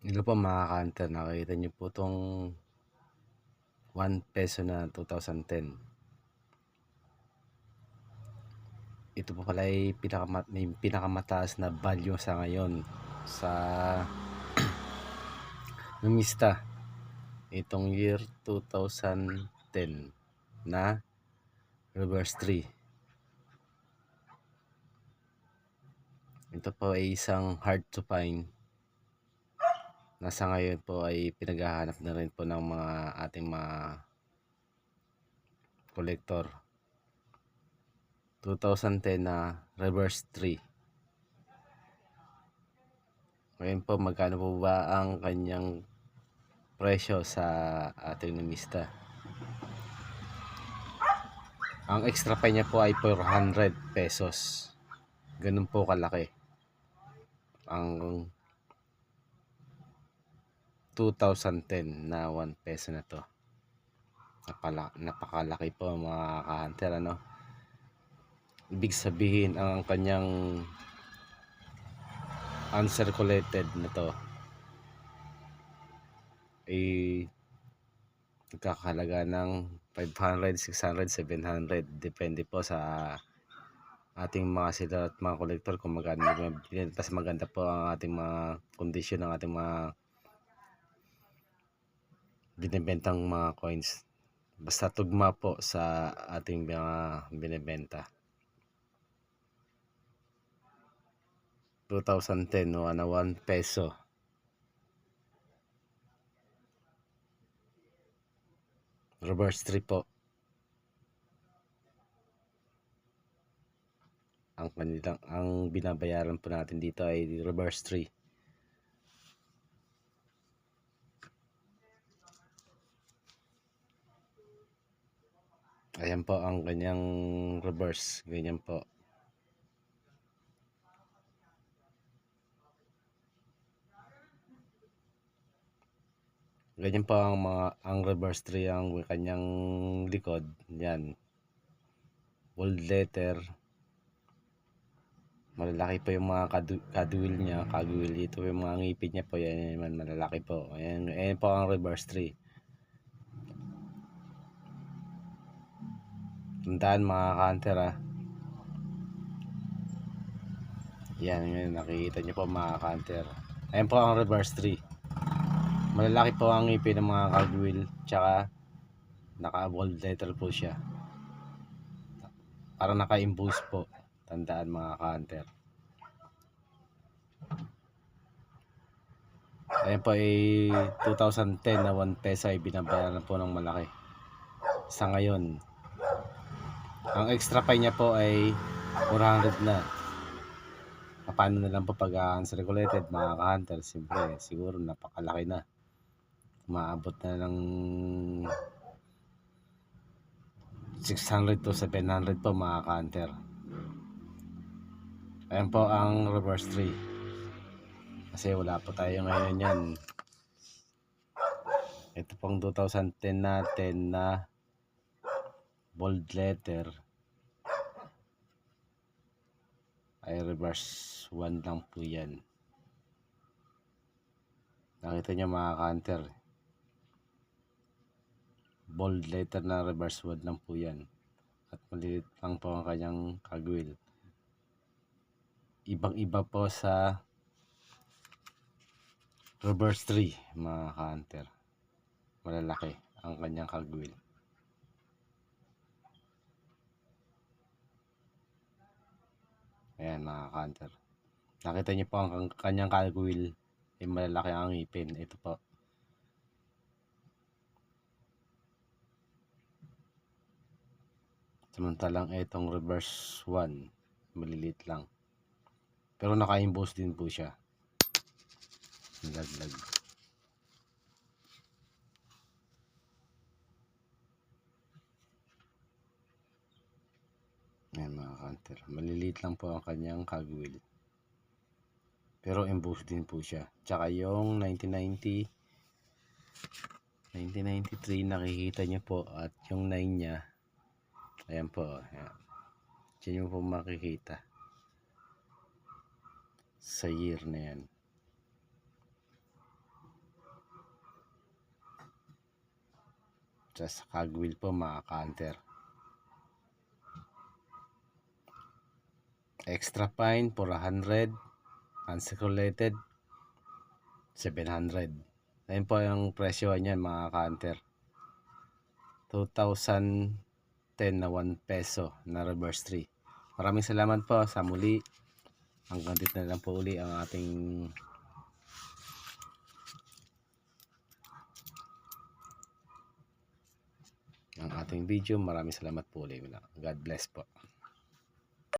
Hello po mga ka-hunter, nakita niyo po itong 1 peso na 2010. Ito po pala ay may pinakamataas na value sa ngayon sa numista itong year 2010 na reverse 3. Ito po ay isang hard to find na sa ngayon po ay pinaghahanap na rin po ng mga ating mga kolektor. 2010 na reverse 3. Ngayon po, magkano po ba ang kanyang presyo sa ating numista? Ang extra pay niya po ay 400 pesos. Ganun po kalaki ang 2010 na 1 peso na to. Napakalaki po mga ka-hunter, ano? Ibig sabihin ang kanyang uncirculated na to ay nagkakahalaga ng 500, 600, 700. Depende po sa ating mga seller at mga kolektor kung magkano mabili. Mas maganda po ang ating mga kondisyon ng ating mga binibentang mga coins. Basta tugma po sa ating mga binibenta. 2010 na 1 peso. Reverse 3 po. Ang binabayaran po natin dito ay reverse 3. Ayan po ang kanyang reverse. Ganyan po. Ganyan po ang reverse 3 ang kanyang likod. Yan. Bold letter. Malalaki po yung mga cadwheel niya. Cadwheel dito yung mga ngipin niya po. Yan naman malalaki po. Ayan po ang reverse 3. Tandaan mga ka-hunter, ha. Yan, nakikita niyo po mga ka-hunter. Ayan po ang reverse 3. Malalaki po ang ngipin ng mga cadwheel. Tsaka naka-bold letter po siya. Parang naka-impose po. Tandaan mga ka-hunter. Ayan po ay 2010 na 1 peso ay binabayaran po ng malaki. Sa ngayon, ang extra pay niya po ay 400 na. Paano na lang po pag uncirculated mga ka-hunter? Siyempre, siguro napakalaki na. Maabot na ng 600 to 700 po mga ka-hunter. Ayan po ang reverse 3. Kasi wala po tayo ngayon yan. Ito pong 2010 natin na bold letter ay reverse 1 lang po yan. Nakita nyo mga ka-hunter, bold letter na reverse 1 lang po yan. At maliit lang po ang kanyang kagwil. Ibang iba po sa reverse 3 mga ka-hunter. Malalaki ang kanyang kagwil. Ayan mga ka-hunter. Nakita nyo po ang kanyang kagwil ay malalaki ang ngipin. Ito po. Samantalang itong reverse 1, maliliit lang. Pero naka-emboss din po siya. Laglag. Ayan mga ka-hunter. Maliliit lang po ang kanyang cogwheel. Pero emboss din po siya. Tsaka yung 1993 nakikita niyo po. At yung 9 niya. Ayan po. Ayan. Diyan nyo po makikita. Sa year na yan. Just cogwheel po mga ka-hunter. Extra fine 400, unseculated 700. Ayun po yung presyo niyan mga ka-hunter. 2010 na 1 peso na reverse tree. Maraming salamat po sa muli. Hanggang dito na lang po uli ang ating video. Maraming salamat po uli. God bless po.